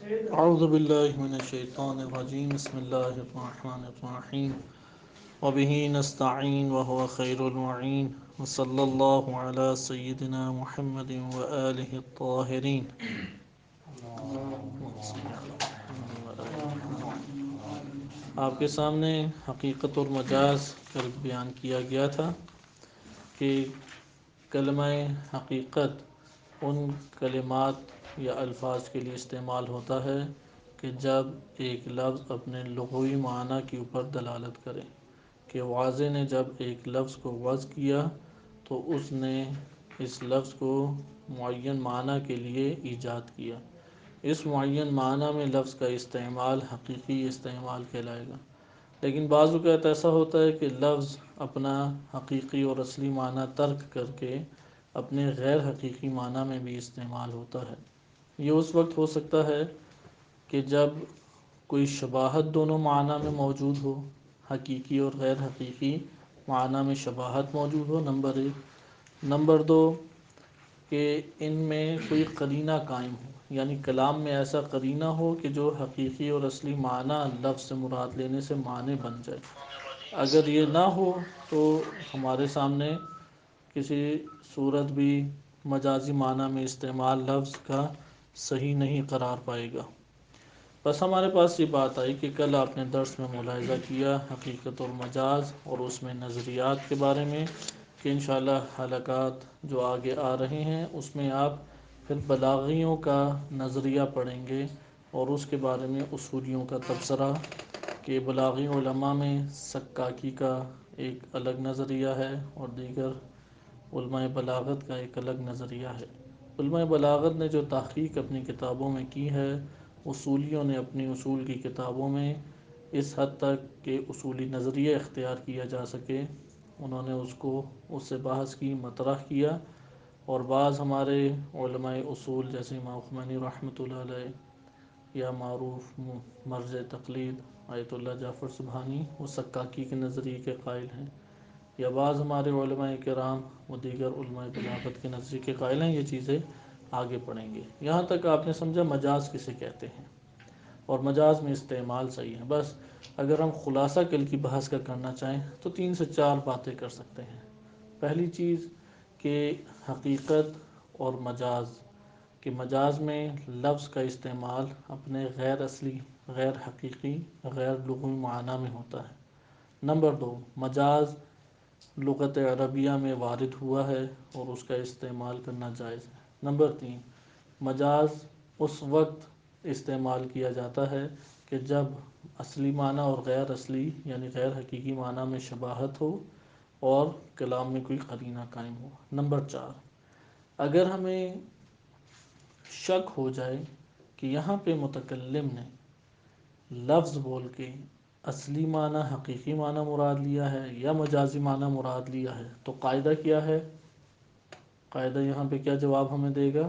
اعوذ باللہ من الشیطان الرجیم بسم اللہ الرحمن الرحیم وبہ نستعین وهو خیر المعین وصلی اللہ علی سیدنا محمد وآلہ الطاہرین آپ کے سامنے حقیقت اور مجاز کل بیان کیا گیا تھا کہ کلمہ حقیقت ان کلمات یا الفاظ کے لیے استعمال ہوتا ہے کہ جب ایک لفظ اپنے لغوی معنی کے اوپر دلالت کرے، کہ واضح نے جب ایک لفظ کو وضع کیا تو اس نے اس لفظ کو معین معنی کے لیے ایجاد کیا، اس معین معنی میں لفظ کا استعمال حقیقی استعمال کہلائے گا۔ لیکن بعض اوقات ایسا ہوتا ہے کہ لفظ اپنا حقیقی اور اصلی معنی ترک کر کے اپنے غیر حقیقی معنی میں بھی استعمال ہوتا ہے۔ یہ اس وقت ہو سکتا ہے کہ جب کوئی شباہت دونوں معنی میں موجود ہو، حقیقی اور غیر حقیقی معنی میں شباہت موجود ہو، نمبر ایک۔ نمبر دو، کہ ان میں کوئی قرینہ قائم ہو، یعنی کلام میں ایسا قرینہ ہو کہ جو حقیقی اور اصلی معنی لفظ سے مراد لینے سے معنی بن جائے۔ اگر یہ نہ ہو تو ہمارے سامنے کسی صورت بھی مجازی معنی میں استعمال لفظ کا صحیح نہیں قرار پائے گا۔ بس ہمارے پاس یہ بات آئی کہ کل آپ نے درس میں ملاحظہ کیا حقیقت اور مجاز اور اس میں نظریات کے بارے میں، کہ انشاءاللہ حلقات جو آگے آ رہے ہیں اس میں آپ پھر بلاغیوں کا نظریہ پڑھیں گے اور اس کے بارے میں اصولیوں کا تبصرہ، کہ بلاغی علماء میں سکاکی کا ایک الگ نظریہ ہے اور دیگر علماء بلاغت کا ایک الگ نظریہ ہے۔ علماء بلاغت نے جو تحقیق اپنی کتابوں میں کی ہے، اصولیوں نے اپنی اصول کی کتابوں میں اس حد تک کہ اصولی نظریہ اختیار کیا جا سکے انہوں نے اس سے بحث کی، مطرح کیا، اور بعض ہمارے علماء اصول جیسے امام خمینی رحمۃ اللہ علیہ یا معروف مرجع تقلید آیت اللہ جعفر سبحانی، وہ سکاکی کے نظریے کے قائل ہیں، یا بعض ہمارے علماء کرام و دیگر علماء بلاغت کے نظریے کے قائل ہیں۔ یہ چیزیں آگے پڑھیں گے۔ یہاں تک آپ نے سمجھا مجاز کسے کہتے ہیں اور مجاز میں استعمال صحیح ہے۔ بس اگر ہم خلاصہ کل کی بحث کا کرنا چاہیں تو 3 سے 4 باتیں کر سکتے ہیں۔ پہلی چیز کہ حقیقت اور مجاز، کہ مجاز میں لفظ کا استعمال اپنے غیر اصلی، غیر حقیقی، غیر لغوی معنی میں ہوتا ہے۔ نمبر 2، مجاز لغت عربیہ میں وارد ہوا ہے اور اس کا استعمال کرنا جائز ہے۔ نمبر 3، مجاز اس وقت استعمال کیا جاتا ہے کہ جب اصلی معنی اور غیر اصلی یعنی غیر حقیقی معنی میں شباہت ہو اور کلام میں کوئی قرینہ قائم ہو۔ نمبر 4، اگر ہمیں شک ہو جائے کہ یہاں پہ متکلم نے لفظ بول کے اصلی معنی حقیقی معنی مراد لیا ہے یا مجازی معنی مراد لیا ہے تو قاعدہ کیا ہے؟ قاعدہ یہاں پہ کیا جواب ہمیں دے گا؟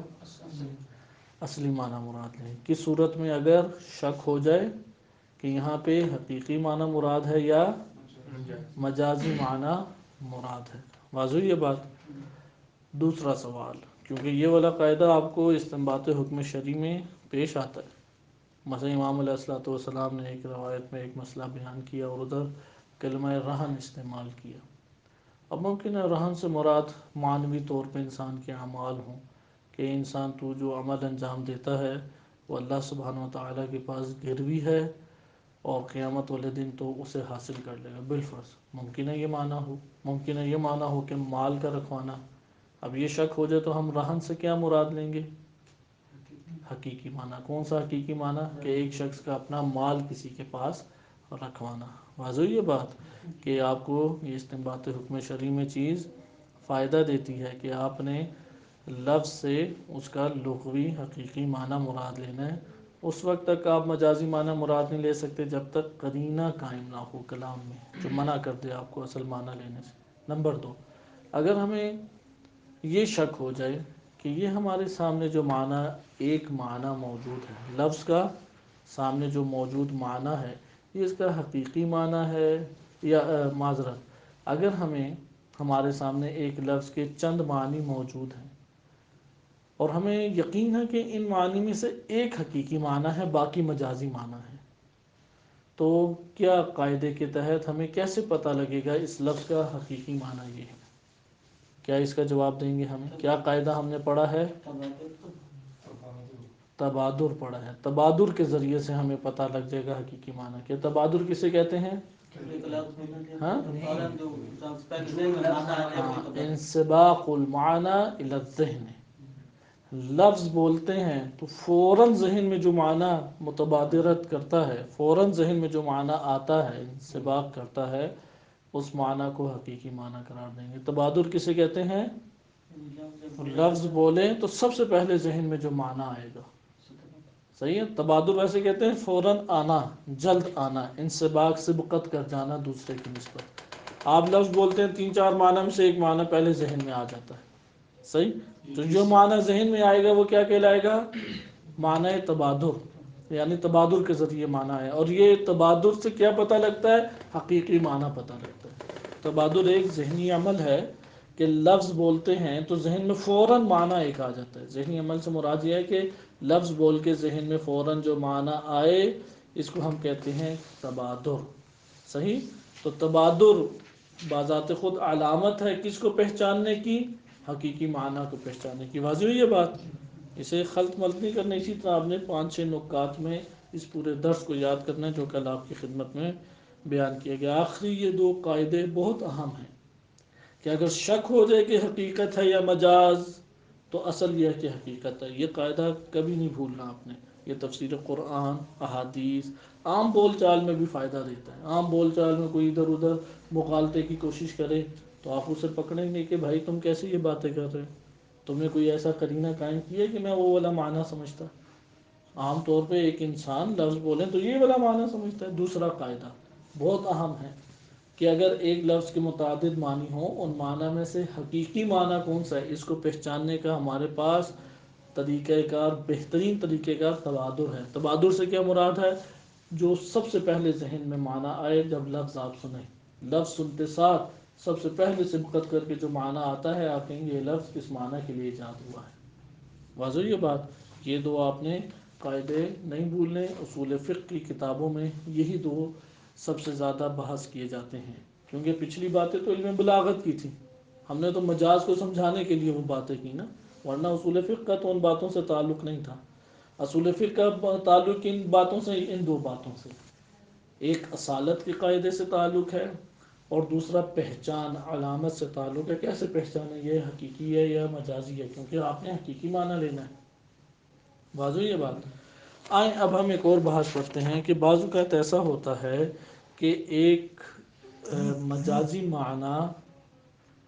اصلی معنی مراد لیں۔ کس صورت میں؟ اگر شک ہو جائے کہ یہاں پہ حقیقی معنی مراد ہے یا مجازی معنی مراد ہے۔ واضح یہ بات؟ دوسرا سوال، کیونکہ یہ والا قاعدہ آپ کو استنباط حکم شرعی میں پیش آتا ہے۔ مثلا امام علیہ الصلوۃ والسلام نے ایک روایت میں ایک مسئلہ بیان کیا اور ادھر کلمہ رہن استعمال کیا۔ اب ممکن ہے رہن سے مراد معنوی طور پہ انسان کے اعمال ہوں، کہ انسان تو جو عمل انجام دیتا ہے وہ اللہ سبحانہ و تعالیٰ کے پاس گروی ہے اور قیامت والے دن تو اسے حاصل کر لے گا بالفرض۔ ممکن ہے یہ معنی ہو، ممکن ہے یہ معنی ہو کہ مال کا رکھوانا۔ اب یہ شک ہو جائے تو ہم رہن سے کیا مراد لیں گے؟ حقیقی معنی۔ کون سا حقیقی معنی؟ کہ ایک شخص کا اپنا مال کسی کے پاس رکھوانا۔ واضح یہ بات کہ آپ کو یہ استنباط حکم شرعی میں چیز فائدہ دیتی ہے کہ آپ نے لفظ سے اس کا لغوی حقیقی معنی مراد لینا ہے۔ اس وقت تک آپ مجازی معنی مراد نہیں لے سکتے جب تک قرینہ قائم نہ ہو کلام میں جو منع کر دے آپ کو اصل معنی لینے سے۔ نمبر 2، اگر ہمیں یہ شک ہو جائے کہ یہ ہمارے سامنے جو معنی ایک معنی موجود ہے، لفظ کا سامنے جو موجود معنی ہے یہ اس کا حقیقی معنی ہے یا معذرت، اگر ہمارے سامنے ایک لفظ کے چند معنی موجود ہیں اور ہمیں یقین ہے کہ ان معنی میں سے ایک حقیقی معنی ہے، باقی مجازی معنی ہے۔ تو کیا قاعدے کے تحت ہمیں کیسے پتہ لگے گا اس لفظ کا حقیقی معنی یہ ہے؟ کیا اس کا جواب دیں گے ہمیں؟ کیا قاعدہ ہم نے پڑھا ہے؟ تبادر پڑھا ہے۔ تبادر کے ذریعے سے ہمیں پتہ لگ جائے گا حقیقی معنی کہ تبادر کسے کہتے ہیں؟ ہاں؟ انسباق المعنی الی الذہن، لفظ بولتے ہیں تو فوراً ذہن میں جو معنی متبادرت کرتا ہے، فوراً ذہن میں جو معنی آتا ہے، انسباق کرتا ہے، اس معنی کو حقیقی معنی قرار دیں گے۔ تبادر کسے کہتے ہیں؟ لفظ بولیں تو سب سے پہلے ذہن میں جو معنی آئے گا، صحیح ہے۔ تبادر ویسے کہتے ہیں فوراً آنا، جلد آنا، انسباق سبقت کر جانا دوسرے کی نسبت۔ آپ لفظ بولتے ہیں 3 4 معنی میں سے ایک معنی پہلے ذہن میں آ جاتا ہے، صحیح؟ تو جو معنی ذہن میں آئے گا وہ کیا کہلائے گا؟ معنی تبادر، یعنی تبادر کے ذریعے معنی ہے۔ اور یہ تبادر سے کیا پتہ لگتا ہے؟ حقیقی معنی پتہ لگتا ہے۔ تبادر ایک ذہنی عمل ہے کہ لفظ بولتے ہیں تو ذہن میں فوراً معنی ایک آ جاتا ہے۔ ذہنی عمل سے مراد یہ ہے کہ لفظ بول کے ذہن میں فوراً جو معنی آئے، اس کو ہم کہتے ہیں تبادر، صحیح؟ تو تبادر بذات خود علامت ہے کس کو پہچاننے کی؟ حقیقی معنی کو پہچاننے کی۔ واضح ہوئی یہ بات؟ اسے خلط ملط نہیں کرنا۔ اسی طرح آپ نے 5 6 نکات میں اس پورے درس کو یاد کرنا ہے جو کل آپ کی خدمت میں بیان کیا گیا۔ آخری یہ 2 قاعدے بہت اہم ہیں کہ اگر شک ہو جائے کہ حقیقت ہے یا مجاز تو اصل یہ ہے کہ حقیقت ہے۔ یہ قاعدہ کبھی نہیں بھولنا آپ نے۔ یہ تفسیر قرآن، احادیث، عام بول چال میں بھی فائدہ دیتا ہے۔ عام بول چال میں کوئی ادھر ادھر مغالطے کی کوشش کرے تو آپ اسے پکڑیں گے کہ بھائی تم کیسے یہ باتیں کر رہے ہو، تم نے کوئی ایسا قرینہ قائم کیا ہے کہ میں وہ والا معنی سمجھتا۔ عام طور پہ ایک انسان لفظ بولیں تو یہ والا معنی سمجھتا ہے۔ دوسرا قاعدہ بہت اہم ہے کہ اگر ایک لفظ کے متعدد معنی ہوں، ان معنی میں سے حقیقی معنی کون سا ہے، اس کو پہچاننے کا ہمارے پاس طریقہ کار، بہترین طریقہ کار تبادر ہے۔ تبادر سے کیا مراد ہے؟ جو سب سے پہلے ذہن میں معنی آئے جب لفظ آپ سنیں، لفظ سنتے ساتھ سب سے پہلے سبقت کر کے جو معنی آتا ہے، آپ کہیں گے یہ لفظ کس معنی کے لیے ایجاد ہوا ہے۔ واضح یہ بات؟ یہ 2 آپ نے قاعدے نہیں بھولنے۔ اصول فقہ کی کتابوں میں یہی 2 سب سے زیادہ بحث کیے جاتے ہیں، کیونکہ پچھلی باتیں تو علم بلاغت کی تھیں، ہم نے تو مجاز کو سمجھانے کے لیے وہ باتیں کی نا، ورنہ اصول فقہ کا تو ان باتوں سے تعلق نہیں تھا۔ اصول فقہ کا تعلق ان باتوں سے، ان 2 باتوں سے، ایک اصالت کے قاعدے سے تعلق ہے اور دوسرا پہچان، علامت سے تعلق ہے۔ کیسے پہچانے یہ حقیقی ہے یا مجازی ہے، کیونکہ آپ نے حقیقی معنی لینا ہے۔ واضح یہ بات؟ آئیں اب ہم ایک اور بحث کرتے ہیں کہ بعض اوقات ایسا ہوتا ہے کہ ایک مجازی معنی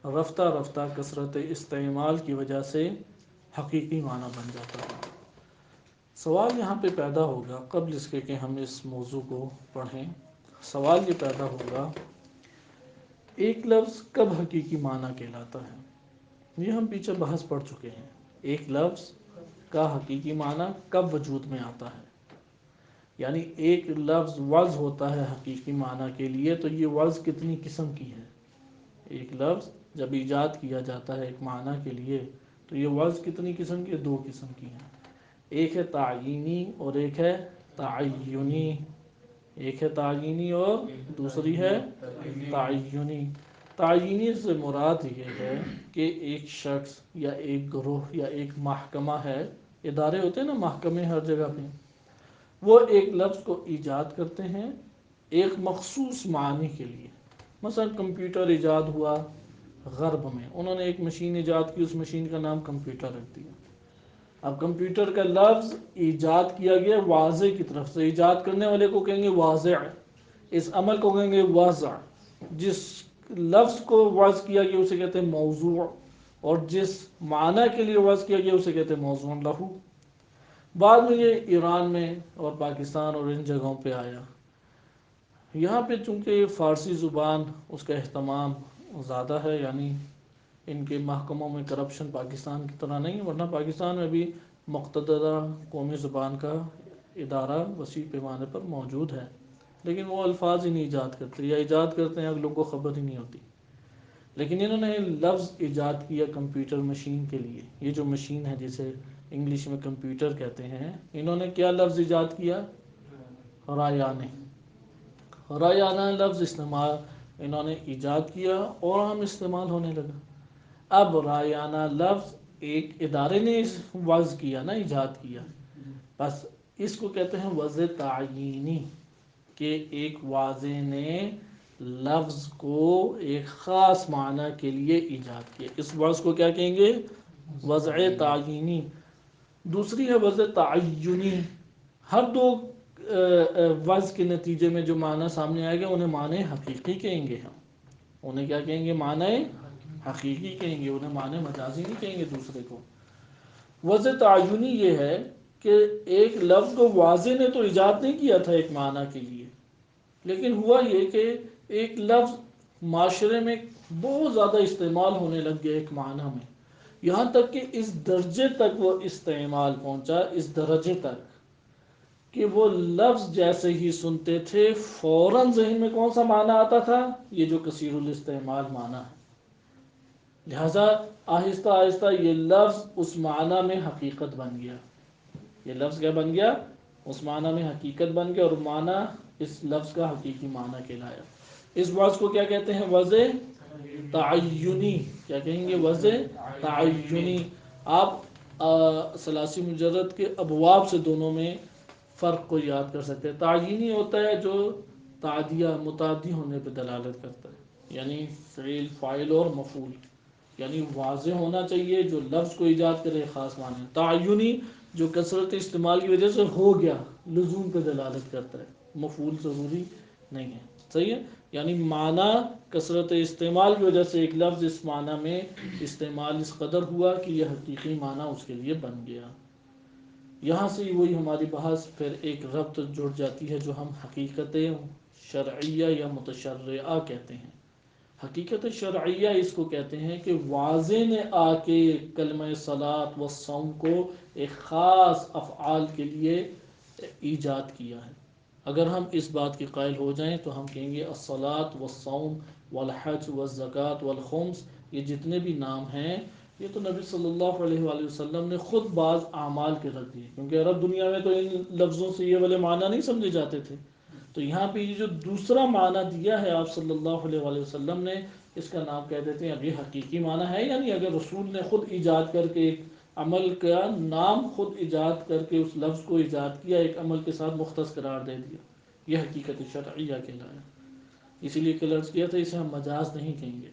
رفتہ رفتہ کثرت استعمال کی وجہ سے حقیقی معنی بن جاتا ہے۔ سوال یہاں پہ پیدا ہوگا، قبل اس کے کہ ہم اس موضوع کو پڑھیں، سوال یہ پیدا ہوگا ایک لفظ کب حقیقی معنی کہلاتا ہے؟ یہ ہم پیچھے بحث پڑھ چکے ہیں۔ ایک لفظ کا حقیقی معنی کب وجود میں آتا ہے؟ یعنی ایک لفظ وضع ہوتا ہے حقیقی معنی کے لیے تو یہ وضع کتنی قسم کی ہے؟ ایک لفظ جب ایجاد کیا جاتا ہے ایک معنی کے لیے تو یہ وضع کتنی قسم کی؟ 2 قسم کی ہیں۔ ایک ہے تعیینی اور ایک ہے تعینی۔ ایک ہے تعیینی اور دوسری ہے تعینی۔ تعیینی سے مراد یہ ہے کہ ایک شخص یا ایک گروہ یا ایک محکمہ ہے، ادارے ہوتے ہیں نا محکمے ہر جگہ پہ، وہ ایک لفظ کو ایجاد کرتے ہیں ایک مخصوص معنی کے لیے۔ مثلا کمپیوٹر ایجاد ہوا غرب میں، انہوں نے ایک مشین ایجاد کی، اس مشین کا نام کمپیوٹر رکھ دیا۔ اب کمپیوٹر کا لفظ ایجاد کیا گیا واضح کی طرف سے، ایجاد کرنے والے کو کہیں گے واضع، اس عمل کو کہیں گے وضع، جس لفظ کو وضع کیا گیا اسے کہتے ہیں موضوع، اور جس معنی کے لیے وضع کیا گیا اسے کہتے ہیں موضوع لہو۔ بعد میں یہ ایران میں اور پاکستان اور ان جگہوں پہ آیا۔ یہاں پہ چونکہ فارسی زبان اس کا اہتمام زیادہ ہے، یعنی ان کے محکموں میں کرپشن پاکستان کی طرح نہیں، ورنہ پاکستان میں بھی مقتدرہ قومی زبان کا ادارہ وسیع پیمانے پر موجود ہے، لیکن وہ الفاظ ہی نہیں ایجاد کرتے، یا ایجاد کرتے ہیں اگلوں کو خبر ہی نہیں ہوتی۔ لیکن انہوں نے لفظ ایجاد کیا کمپیوٹر مشین کے لیے. یہ جو مشین ہے جسے انگلش میں کمپیوٹر کہتے ہیں، انہوں نے کیا لفظ ایجاد کیا؟ رایانہ. رایانہ لفظ استعمال انہوں نے ایجاد کیا اور ہم استعمال ہونے لگا. اب رایانہ لفظ ایک ادارے نے وضع کیا نا، ایجاد کیا، بس اس کو کہتے ہیں وضع تعیینی، کہ ایک واضح نے لفظ کو ایک خاص معنی کے لیے ایجاد کیا. اس وضع کو کیا کہیں گے؟ وضع تعیینی. دوسری ہے وضع تعینی. ہر دو وضع کے نتیجے میں جو معنی سامنے آئے گا انہیں معنی حقیقی کہیں گے. ہم انہیں کیا کہیں گے؟ معنی حقیقی کہیں گے، انہیں معنی مجازی نہیں کہیں گے دوسرے کو. وضع تعینی یہ ہے کہ ایک لفظ کو واضح نے تو ایجاد نہیں کیا تھا ایک معنی کے لیے، لیکن ہوا یہ کہ ایک لفظ معاشرے میں بہت زیادہ استعمال ہونے لگ گیا ایک معنی میں، یہاں تک کہ اس درجے تک وہ استعمال پہنچا، اس درجے تک کہ وہ لفظ جیسے ہی سنتے تھے فوراً ذہن میں کون سا معنی آتا تھا؟ یہ جو کثیر الاستعمال معنی ہے. لہذا آہستہ آہستہ یہ لفظ اس معنی میں حقیقت بن گیا. یہ لفظ کیا بن گیا؟ اس معنی میں حقیقت بن گیا، اور معنی اس لفظ کا حقیقی معنی کہلایا. اس وضع کو کیا کہتے ہیں؟ وضع تعینی. کیا کہیں گے؟ وضع تعینی. آپ ثلاثی مجرد کے ابواب سے دونوں میں فرق کو یاد کر سکتے ہیں. تعینی ہوتا ہے جو تعدیہ متعدی ہونے پہ دلالت کرتا ہے، یعنی فعل، فاعل اور مفعول، یعنی واضح ہونا چاہیے جو لفظ کو ایجاد کرے خاص معنی. تعینی جو کثرت استعمال کی وجہ سے ہو گیا، لزوم پہ دلالت کرتا ہے، مفعول ضروری نہیں ہے. صحیح ہے؟ یعنی معنی کثرت استعمال کی وجہ سے ایک لفظ اس معنی میں استعمال اس قدر ہوا کہ یہ حقیقی معنی اس کے لیے بن گیا. یہاں سے وہی ہماری بحث پھر ایک ربط جڑ جاتی ہے جو ہم حقیقت شرعیہ یا متشرعہ کہتے ہیں. حقیقت شرعیہ اس کو کہتے ہیں کہ واضح نے آ کے کلمہ صلاۃ و صوم کو ایک خاص افعال کے لیے ایجاد کیا ہے. اگر ہم اس بات کے قائل ہو جائیں تو ہم کہیں گے الصلاۃ والصوم والحج والزکوٰۃ والخمس، یہ جتنے بھی نام ہیں یہ تو نبی صلی اللہ علیہ وآلہ وسلم نے خود بعض اعمال کے رکھ دیے، کیونکہ عرب دنیا میں تو ان لفظوں سے یہ والے معنی نہیں سمجھے جاتے تھے. تو یہاں پہ یہ جو دوسرا معنی دیا ہے آپ صلی اللہ علیہ وآلہ وسلم نے، اس کا نام کہہ دیتے ہیں اب یہ حقیقی معنی ہے. یعنی اگر رسول نے خود ایجاد کر کے ایک عمل کا نام خود ایجاد کر کے اس لفظ کو ایجاد کیا، ایک عمل کے ساتھ مختص قرار دے دیا، یہ حقیقت شرعیہ کہلایا. اسی لیے کہ لفظ کیا تھا اسے ہم مجاز نہیں کہیں گے.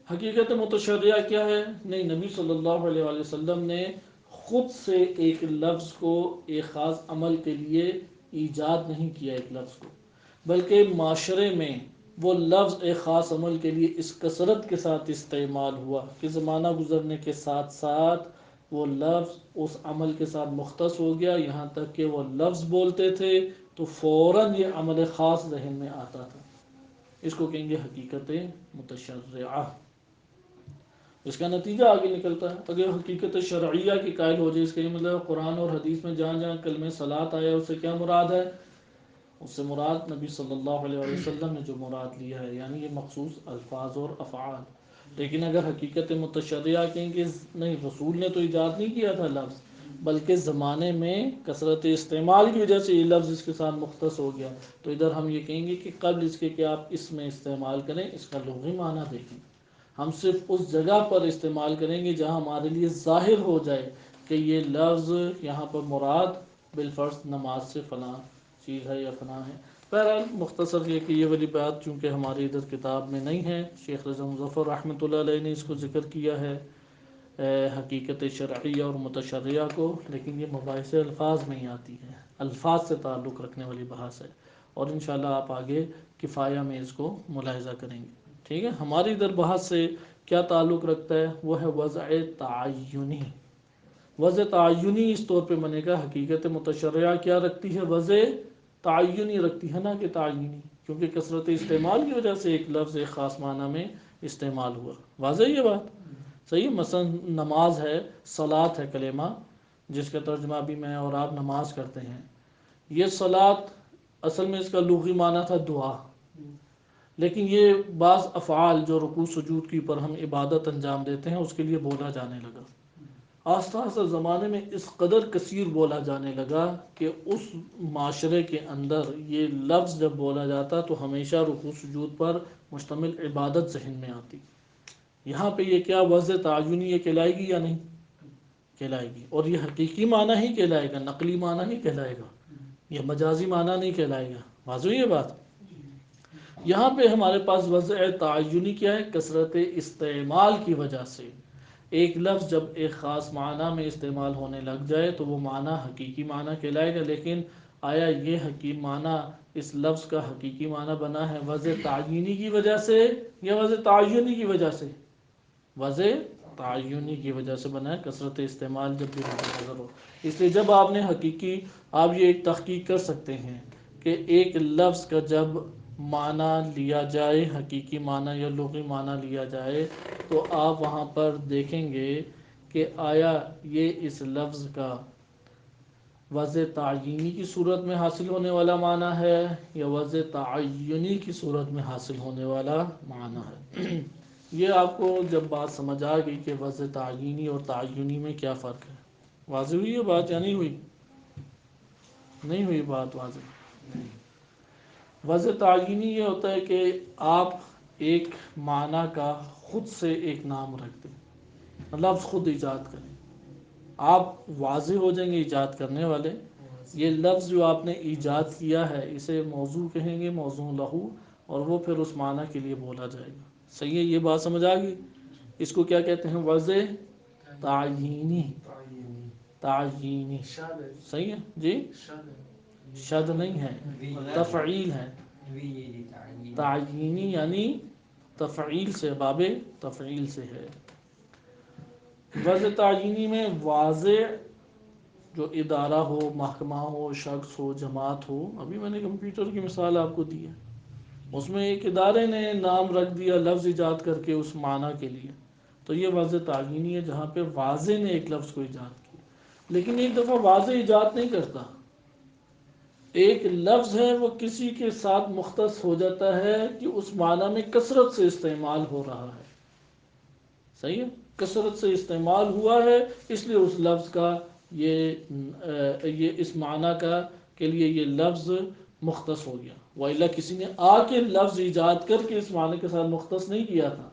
حقیقت متشرعہ کیا ہے؟ نہیں، نبی صلی اللہ علیہ وآلہ وسلم نے خود سے ایک لفظ کو ایک خاص عمل کے لیے ایجاد نہیں کیا ایک لفظ کو، بلکہ معاشرے میں وہ لفظ ایک خاص عمل کے لیے اس کثرت کے ساتھ استعمال ہوا کہ زمانہ گزرنے کے ساتھ ساتھ وہ لفظ اس عمل کے ساتھ مختص ہو گیا، یہاں تک کہ وہ لفظ بولتے تھے تو فوراً یہ عمل خاص ذہن میں آتا تھا. اس کو کہیں گے حقیقت متشرعہ. اس کا نتیجہ آگے نکلتا ہے. اگر حقیقت شرعیہ کی قائل ہو جائے، اس کا یہ مطلب قرآن اور حدیث میں جہاں جہاں کلمہ صلاۃ آیا اس سے کیا مراد ہے؟ اس سے مراد نبی صلی اللہ علیہ وآلہ وسلم نے جو مراد لیا ہے، یعنی یہ مخصوص الفاظ اور افعال. لیکن اگر حقیقت متشرعہ کہیں گے نہیں، رسول نے تو ایجاد نہیں کیا تھا لفظ، بلکہ زمانے میں کثرت استعمال کی وجہ سے یہ لفظ اس کے ساتھ مختص ہو گیا، تو ادھر ہم یہ کہیں گے کہ قبل اس کے کہ آپ اس میں استعمال کریں اس کا لغوی معنی دیکھیں. ہم صرف اس جگہ پر استعمال کریں گے جہاں ہمارے لیے ظاہر ہو جائے کہ یہ لفظ یہاں پر مراد بالفرض نماز سے فلاں چیز ہے یا فلاں ہے. بہرحال مختصر یہ کہ یہ والی بات چونکہ ہماری ادھر کتاب میں نہیں ہے، شیخ رضا مظفر رحمۃ اللہ علیہ نے اس کو ذکر کیا ہے حقیقت شرعیہ اور متشرعہ کو، لیکن یہ مباحث الفاظ میں ہی آتی ہے، الفاظ سے تعلق رکھنے والی بحث ہے، اور انشاءاللہ آپ آگے کفایہ میں اس کو ملاحظہ کریں گے. ٹھیک ہے؟ ہماری ادھر بحث سے کیا تعلق رکھتا ہے؟ وہ ہے وضع تعینی. وضع تعینی اس طور پہ بنے گا. حقیقت متشرعہ کیا رکھتی ہے؟ وضع تعینی رکھتی ہے، نا کہ تعینی، کیونکہ کثرت استعمال کی وجہ سے ایک لفظ ایک خاص معنی میں استعمال ہوا. واضح یہ بات؟ صحیح. مثلا نماز ہے، صلاۃ ہے کلمہ جس کا ترجمہ بھی میں اور آپ نماز کرتے ہیں. یہ صلاۃ اصل میں اس کا لغوی معنی تھا دعا، لیکن یہ بعض افعال جو رکوع سجود کے اوپر ہم عبادت انجام دیتے ہیں اس کے لیے بولا جانے لگا۔ آہستہ آہستہ زمانے میں اس قدر کثیر بولا جانے لگا کہ اس معاشرے کے اندر یہ لفظ جب بولا جاتا تو ہمیشہ رکوع سجود پر مشتمل عبادت ذہن میں آتی۔ یہاں پہ یہ کیا وضع تعینی یہ کہلائے گی یا نہیں کہلائے گی، اور یہ حقیقی معنی ہی کہلائے گا، نقلی معنی ہی کہلائے گا، یہ مجازی معنی نہیں کہلائے گا۔ واضح ہے یہ بات؟ یہاں پہ ہمارے پاس وضع تعینی کیا ہے؟ کثرت استعمال کی وجہ سے ایک لفظ جب ایک خاص معنی میں استعمال ہونے لگ جائے تو وہ معنی حقیقی معنی کہلائے گا۔ لیکن آیا یہ حقیقی معنی اس لفظ کا حقیقی معنی بنا ہے وضع تعینی کی وجہ سے یا وضع تعینی کی وجہ سے؟ وضع تعینی کی وجہ سے بنا ہے، کثرت استعمال جب بھی مد نظر ہو۔ اس لیے جب آپ نے حقیقی، آپ یہ ایک تحقیق کر سکتے ہیں کہ ایک لفظ کا جب معنی لیا جائے، حقیقی معنی یا لغوی معنی لیا جائے، تو آپ وہاں پر دیکھیں گے کہ آیا یہ اس لفظ کا وضع تعینی کی صورت میں حاصل ہونے والا معنی ہے یا وضع تعینی کی صورت میں حاصل ہونے والا معنی ہے۔ یہ آپ کو جب بات سمجھ آ گئی کہ وضع تعینی اور تعینی میں کیا فرق ہے، واضح ہوئی یہ بات یا نہیں ہوئی؟ نہیں ہوئی بات واضح؟ وضع تعینی یہ ہوتا ہے کہ آپ ایک معنی کا خود سے ایک نام رکھ دیں، لفظ خود ایجاد کریں، آپ واضح ہو جائیں گے ایجاد کرنے والے۔ یہ لفظ جو آپ نے ایجاد کیا ہے اسے موضوع کہیں گے، موضوع لہو، اور وہ پھر اس معنی کے لیے بولا جائے گا۔ صحیح ہے؟ یہ بات سمجھ آ گئی؟ اس کو کیا کہتے ہیں؟ وضع تعینی۔ تعینی صحیح ہے جی، شد نہیں ہے، تفعیل ہے۔ تعینی یعنی تفعیل سے، باب تفعیل سے ہے۔ وضع تعینی میں واضح جو ادارہ ہو، محکمہ ہو، شخص ہو، جماعت ہو، ابھی میں نے کمپیوٹر کی مثال آپ کو دی ہے، اس میں ایک ادارے نے نام رکھ دیا لفظ ایجاد کر کے اس معنی کے لیے، تو یہ وضع تعینی ہے جہاں پہ واضح نے ایک لفظ کو ایجاد کیا۔ لیکن ایک دفعہ واضح ایجاد نہیں کرتا، ایک لفظ ہے وہ کسی کے ساتھ مختص ہو جاتا ہے کہ اس معنی میں کثرت سے استعمال ہو رہا ہے۔ صحیح ہے؟ کثرت سے استعمال ہوا ہے اس لیے اس لفظ کا یہ اس معنی کا کے لیے یہ لفظ مختص ہو گیا، وإلا کسی نے آ کے لفظ ایجاد کر کے اس معنی کے ساتھ مختص نہیں کیا تھا،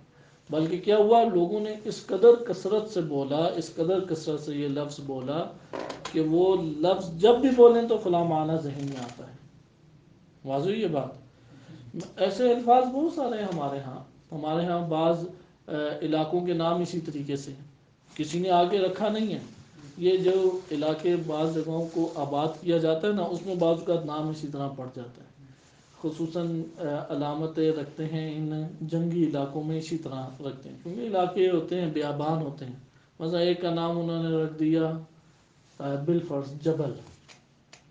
بلکہ کیا ہوا، لوگوں نے اس قدر کثرت سے بولا، اس قدر کثرت سے یہ لفظ بولا کہ وہ لفظ جب بھی بولیں تو فلاں معنی ذہن میں آتا ہے۔ واضح یہ بات؟ ایسے الفاظ بہت سارے ہیں ہمارے ہاں بعض علاقوں کے نام اسی طریقے سے ہیں، کسی نے آگے رکھا نہیں ہے۔ یہ جو علاقے بعض جگہوں کو آباد کیا جاتا ہے نا، اس میں بعض کا نام اسی طرح پڑ جاتا ہے، خصوصاً علامتیں رکھتے ہیں ان جنگی علاقوں میں اسی طرح رکھتے ہیں، کیونکہ علاقے ہوتے ہیں بیابان ہوتے ہیں۔ مثلا ایک کا نام انہوں نے رکھ دیا بالفرض جبل،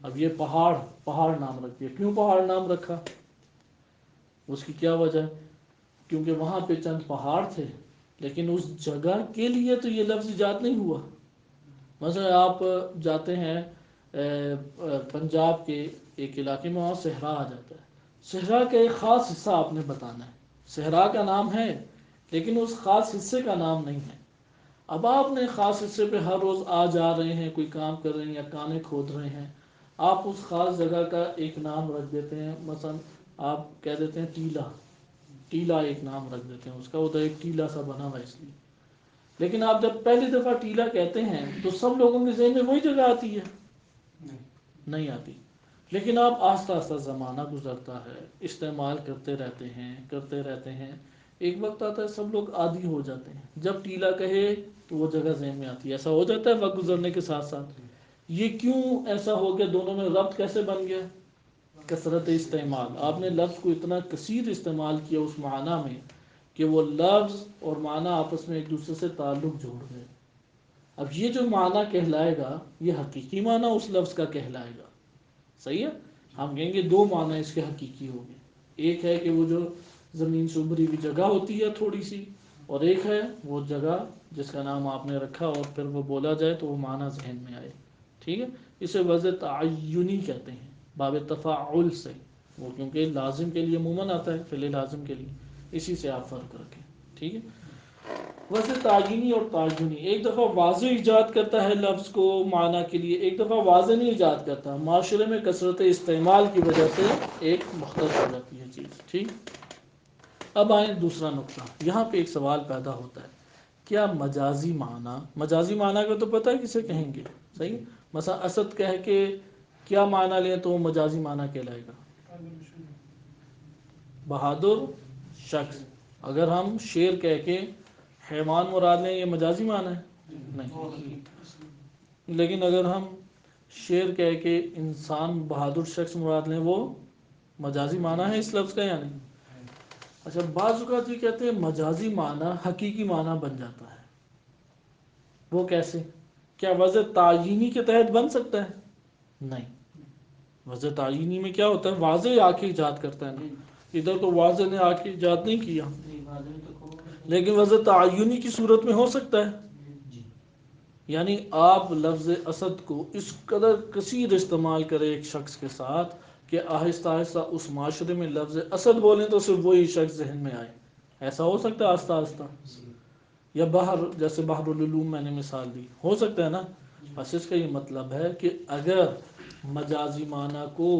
اب یہ پہاڑ نام رکھ دیا، کیوں پہاڑ نام رکھا؟ اس کی کیا وجہ؟ کیونکہ وہاں پہ چند پہاڑ تھے، لیکن اس جگہ کے لیے تو یہ لفظ ایجاد نہیں ہوا۔ مثلا آپ جاتے ہیں پنجاب کے ایک علاقے میں، وہاں صحرا آ جاتا ہے، صحرا کا ایک خاص حصہ آپ نے بتانا ہے، صحرا کا نام ہے لیکن اس خاص حصے کا نام نہیں ہے۔ اب آپ نے خاص حصے پہ ہر روز آ جا رہے ہیں، کوئی کام کر رہے ہیں یا کانے کھود رہے ہیں، آپ اس خاص جگہ کا ایک نام رکھ دیتے ہیں، مثلا آپ کہہ دیتے ہیں ٹیلا ایک نام رکھ دیتے ہیں اس کا، ادھر ایک ٹیلا سا بنا ہوا اس لیے۔ لیکن آپ جب پہلی دفعہ ٹیلا کہتے ہیں تو سب لوگوں کے ذہن میں وہی جگہ آتی ہے؟ نہیں آتی۔ لیکن آپ آہستہ آہستہ زمانہ گزرتا ہے، استعمال کرتے رہتے ہیں، ایک وقت آتا ہے سب لوگ عادی ہو جاتے ہیں، جب ٹیلا کہے تو وہ جگہ ذہن میں آتی ہے۔ ایسا ہو جاتا ہے وقت گزرنے کے ساتھ ساتھ۔ یہ کیوں ایسا ہو گیا؟ دونوں میں ربط کیسے بن گیا؟ کثرت استعمال، آپ نے لفظ کو اتنا کثیر استعمال کیا اس معنی میں کہ وہ لفظ اور معنی آپس میں ایک دوسرے سے تعلق جوڑ گئے۔ اب یہ جو معنی کہلائے گا یہ حقیقی معنی اس لفظ کا کہلائے گا۔ صحیح ہے؟ ہم کہیں گے دو معنی اس کے حقیقی ہو گئے، ایک ہے کہ وہ جو زمین سے ابھری ہوئی جگہ ہوتی ہے تھوڑی سی، اور ایک ہے وہ جگہ جس کا نام آپ نے رکھا اور پھر وہ بولا جائے تو وہ معنی ذہن میں آئے۔ ٹھیک ہے؟ اسے وضع تعینی کہتے ہیں، باب تفاعل سے۔ وہ کیونکہ لازم کے لیے عموماً آتا ہے، فعل لازم کے لیے، اسی سے آپ فرق رکھیں، ٹھیک ہے۔ ویسے تعینی اور تعینی ایک دفعہ واضح ایجاد کرتا ہے لفظ کو معنی کے لیے، ایک دفعہ واضح نہیں ایجاد کرتا، معاشرے میں کثرت استعمال کی وجہ سے ایک مختص ہو جاتی ہے چیز، ٹھیک۔ اب آئیں دوسرا نقطہ، یہاں پہ ایک سوال پیدا ہوتا ہے، کیا مجازی معنی کا تو پتہ ہے کسے کہیں گے، صحیح؟ مثلا اسد کہہ کے کیا معنی لیں تو وہ مجازی معنی کہلائے گا؟ بہادر شخص۔ اگر ہم شیر کہہ کے حیوان مراد لیں یہ مجازی معنی ہے؟ نہیں۔ لیکن اگر ہم شیر کہہ کے انسان بہادر شخص مراد لیں وہ مجازی معنی ہے اس لفظ کا یا نہیں؟ اچھا، بعض اوقات یہ کہتے ہیں مجازی معنی حقیقی معنی بن جاتا ہے، وہ کیسے؟ کیا وضع تعینی کے تحت بن سکتا ہے؟ نہیں۔ وضع تعینی میں کیا ہوتا ہے؟ واضح آ کے ایجاد کرتا ہے نا، ادھر تو واضح نے آ کے ایجاد نہیں کیا، لیکن وضع تعینی کی صورت میں ہو سکتا ہے۔ یعنی آپ لفظ اسد کو اس قدر کثیر استعمال کریں ایک شخص کے ساتھ کہ آہستہ آہستہ اس معاشرے میں لفظ اسد بولیں تو صرف وہی شخص ذہن میں آئے، ایسا ہو سکتا ہے آہستہ آہستہ؟ یا بحر، جیسے بحر العلوم میں نے مثال دی، ہو سکتا ہے نا؟ بس اس کا یہ مطلب ہے کہ اگر مجازی معنی کو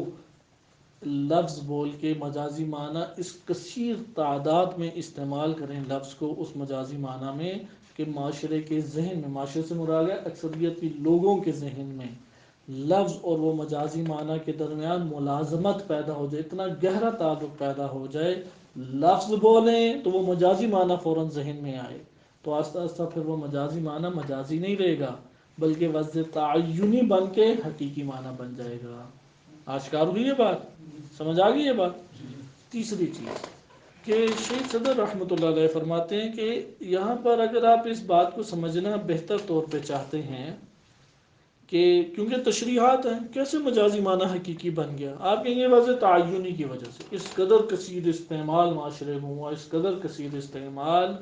لفظ بول کے مجازی معنی اس کثیر تعداد میں استعمال کریں لفظ کو اس مجازی معنی میں کہ معاشرے کے ذہن میں، معاشرے سے مراد ہے اکثریت کی لوگوں کے ذہن میں لفظ اور وہ مجازی معنی کے درمیان ملازمت پیدا ہو جائے، اتنا گہرا تعلق پیدا ہو جائے، لفظ بولیں تو وہ مجازی معنی فوراً ذہن میں آئے، تو آہستہ آہستہ پھر وہ مجازی معنی مجازی نہیں رہے گا بلکہ وضع تعینی بن کے حقیقی معنی بن جائے گا۔ آشکار ہوئی یہ بات؟ سمجھ آ گئی یہ بات؟ تیسری چیز کہ شیخ صدر رحمۃ اللہ علیہ فرماتے ہیں کہ یہاں پر اگر آپ اس بات کو سمجھنا بہتر طور پہ چاہتے ہیں کہ کیونکہ تشریحات ہیں کیسے مجازی معنی حقیقی بن گیا، آپ کہیں گے وضع تعینی کی وجہ سے، اس قدر کثیر استعمال معاشرے میں ہوا، اس قدر کثیر استعمال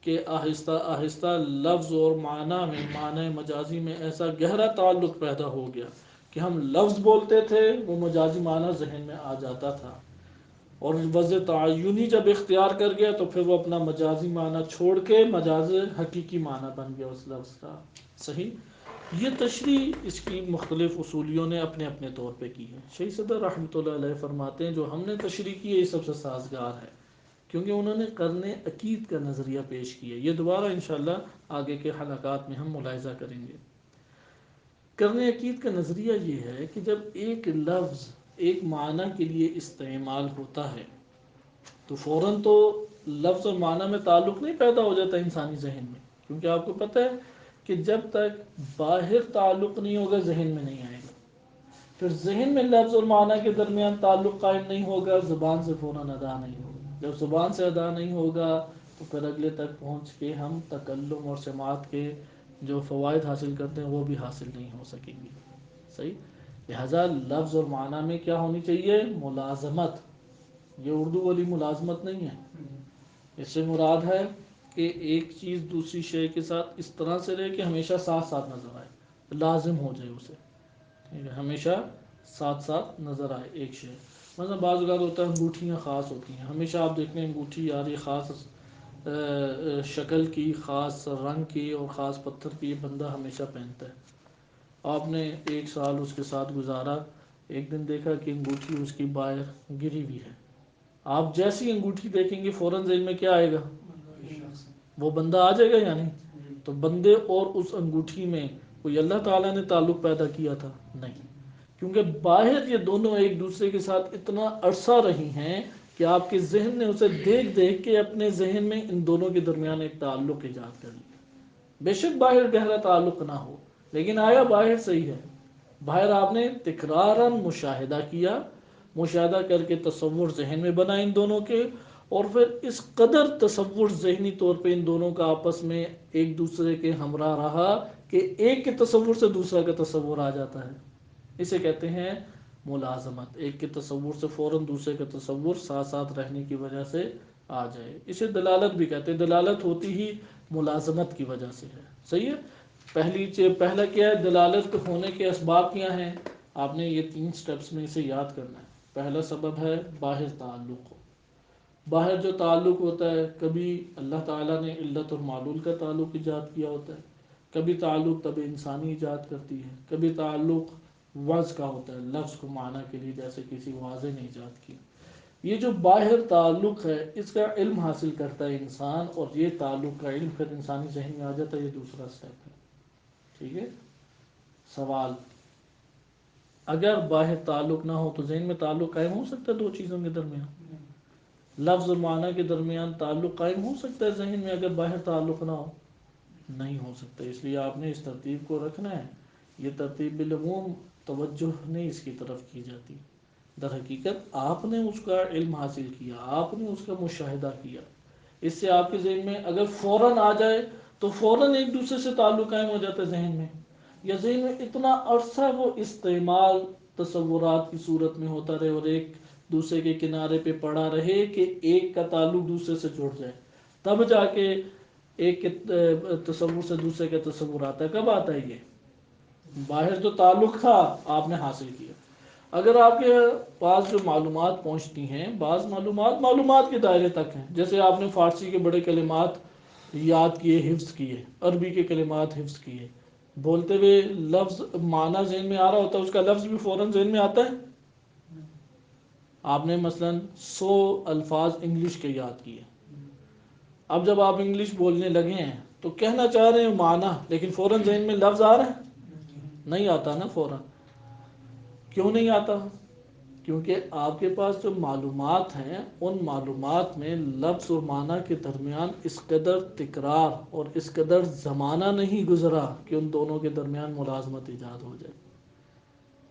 کہ آہستہ آہستہ لفظ اور معنی میں، معنی مجازی میں ایسا گہرا تعلق پیدا ہو گیا کہ ہم لفظ بولتے تھے وہ مجازی معنی ذہن میں آ جاتا تھا، اور وضع تعینی جب اختیار کر گیا تو پھر وہ اپنا مجازی معنی چھوڑ کے مجاز حقیقی معنی بن گیا اس لفظ کا، صحیح؟ یہ تشریح اس کی مختلف اصولیوں نے اپنے اپنے طور پہ کی ہے۔ شیخ صدر رحمۃ اللہ علیہ فرماتے ہیں جو ہم نے تشریح کی ہے یہ سب سے سازگار ہے کیونکہ انہوں نے قرن عقید کا نظریہ پیش کیا، یہ دوبارہ انشاءاللہ آگے کے حلقات میں ہم ملاحظہ کریں گے۔ قرن عقید کا نظریہ یہ ہے کہ جب ایک لفظ ایک معنی کے لیے استعمال ہوتا ہے تو فوراً تو لفظ اور معنی میں تعلق نہیں پیدا ہو جاتا انسانی ذہن میں، کیونکہ آپ کو پتہ ہے کہ جب تک باہر تعلق نہیں ہوگا ذہن میں نہیں آئے گا، پھر ذہن میں لفظ اور معنی کے درمیان تعلق قائم نہیں ہوگا، زبان سے فوراً ادا نہیں ہوگا، جب زبان سے ادا نہیں ہوگا تو پھر اگلے تک پہنچ کے ہم تکلم اور سماعت کے جو فوائد حاصل کرتے ہیں وہ بھی حاصل نہیں ہو سکیں گے، صحیح؟ لہذا لفظ اور معنی میں کیا ہونی چاہیے؟ ملازمت۔ یہ اردو والی ملازمت نہیں ہے، اس سے مراد ہے کہ ایک چیز دوسری شے کے ساتھ اس طرح سے رہے کہ ہمیشہ ساتھ ساتھ نظر آئے، لازم ہو جائے اسے، ٹھیک ہے؟ ہمیشہ ساتھ ساتھ نظر آئے ایک شے۔ مثلا بعض اوقات ہوتا ہے انگوٹھیاں خاص ہوتی ہیں، ہمیشہ آپ دیکھ لیں انگوٹھی یار یہ خاص شکل کی، خاص رنگ کی اور خاص پتھر کی، یہ بندہ ہمیشہ پہنتا ہے، آپ نے ایک سال اس کے ساتھ گزارا، ایک دن دیکھا کہ انگوٹھی اس کی باہر گری ہوئی ہے، آپ جیسی انگوٹھی دیکھیں گے فوراً ذہن میں کیا آئے گا؟ وہ بندہ آ جائے گا یا نہیں؟ تو بندے اور اس انگوٹھی میں کوئی اللہ تعالیٰ نے تعلق پیدا کیا تھا؟ نہیں، کیونکہ باہر یہ دونوں ایک دوسرے کے ساتھ اتنا عرصہ رہی ہیں کہ آپ کے ذہن نے اسے دیکھ دیکھ کے اپنے ذہن میں ان دونوں کے درمیان ایک تعلق ایجاد کر لیا، بے شک باہر گہرا تعلق نہ ہو لیکن آیا باہر صحیح ہے، باہر آپ نے تکراراً مشاہدہ کیا، مشاہدہ کر کے تصور ذہن میں بنا ان دونوں کے، اور پھر اس قدر تصور ذہنی طور پہ ان دونوں کا آپس میں ایک دوسرے کے ہمراہ رہا کہ ایک کے تصور سے دوسرا کا تصور آ جاتا ہے، اسے کہتے ہیں ملازمت، ایک کے تصور سے فوراً دوسرے کا تصور ساتھ ساتھ رہنے کی وجہ سے آ جائے، اسے دلالت بھی کہتے ہیں، دلالت ہوتی ہی ملازمت کی وجہ سے ہے، صحیح ہے؟ پہلا کیا ہے؟ دلالت ہونے کے اسباب کیا ہیں؟ آپ نے یہ 3 سٹیپس میں اسے یاد کرنا ہے۔ پہلا سبب ہے باہر تعلق. باہر جو تعلق ہوتا ہے، کبھی اللہ تعالیٰ نے علت اور معلول کا تعلق ایجاد کیا ہوتا ہے، کبھی تعلق طب انسانی ایجاد کرتی ہے، کبھی تعلق وضع کا ہوتا ہے، لفظ کو معنی کے لیے جیسے کسی واضح نے ایجاد کیا. یہ جو باہر تعلق ہے اس کا علم حاصل کرتا ہے انسان، اور یہ تعلق کا علم پھر انسانی ذہن میں آ جاتا ہے. یہ دوسرا سٹیپ ہے. ٹھیک ہے. سوال: اگر باہر تعلق نہ ہو تو ذہن میں تعلق قائم ہو سکتا ہے دو چیزوں کے درمیان؟ لفظ اور معنی کے درمیان تعلق قائم ہو سکتا ہے ذہن میں اگر باہر تعلق نہ ہو؟ نہیں ہو سکتا. اس لیے آپ نے اس ترتیب کو رکھنا ہے. یہ ترتیب بالعموم توجہ نہیں اس کی طرف کی جاتی. در حقیقت آپ نے اس کا علم حاصل کیا، آپ نے اس کا مشاہدہ کیا، اس سے آپ کے ذہن میں اگر فوراً آ جائے تو فوراً ایک دوسرے سے تعلق قائم ہو جاتا ہے ذہن میں. یا ذہن میں اتنا عرصہ وہ استعمال تصورات کی صورت میں ہوتا رہے اور ایک دوسرے کے کنارے پہ پڑا رہے کہ ایک کا تعلق دوسرے سے جڑ جائے، تب جا کے ایک تصور سے دوسرے کا تصور آتا ہے. کب آتا ہے؟ یہ باہر جو تعلق تھا آپ نے حاصل کیا. اگر آپ کے پاس جو معلومات پہنچتی ہیں، بعض معلومات کے دائرے تک ہیں، جیسے آپ نے فارسی کے بڑے کلمات یاد کیے، حفظ کیے، عربی کے کلمات حفظ کیے، بولتے ہوئے لفظ معنی ذہن میں آ رہا ہوتا ہے، اس کا لفظ بھی فوراً ذہن میں آتا ہے. آپ نے مثلا 100 الفاظ انگلش کے یاد کیے. اب جب آپ انگلش بولنے لگے ہیں تو کہنا چاہ رہے ہیں معنی، لیکن فوراً ذہن میں لفظ آ رہا ہے؟ نہیں آتا نا فوراً. کیوں نہیں آتا؟ کیونکہ آپ کے پاس جو معلومات ہیں ان معلومات میں لفظ اور معنی کے درمیان اس قدر تکرار اور اس قدر زمانہ نہیں گزرا کہ ان دونوں کے درمیان ملازمت ایجاد ہو جائے.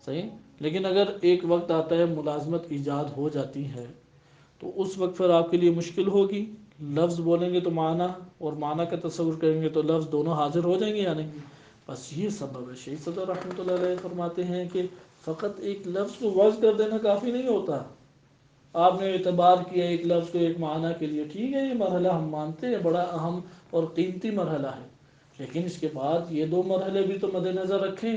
صحیح. لیکن اگر ایک وقت آتا ہے ملازمت ایجاد ہو جاتی ہے تو اس وقت پھر آپ کے لیے مشکل ہوگی. لفظ بولیں گے تو معنی، اور معنی کا تصور کریں گے تو لفظ، دونوں حاضر ہو جائیں گے یا نہیں؟ بس یہ سبب ہے. شیخ صدر رحمۃ اللہ علیہ فرماتے ہیں کہ فقط ایک لفظ کو وضع کر دینا کافی نہیں ہوتا. آپ نے اعتبار کیا ایک لفظ کو ایک معنی کے لیے، ٹھیک ہے، یہ مرحلہ ہم مانتے ہیں بڑا اہم اور قیمتی مرحلہ ہے، لیکن اس کے بعد یہ دو مرحلے بھی تو مد نظر رکھیں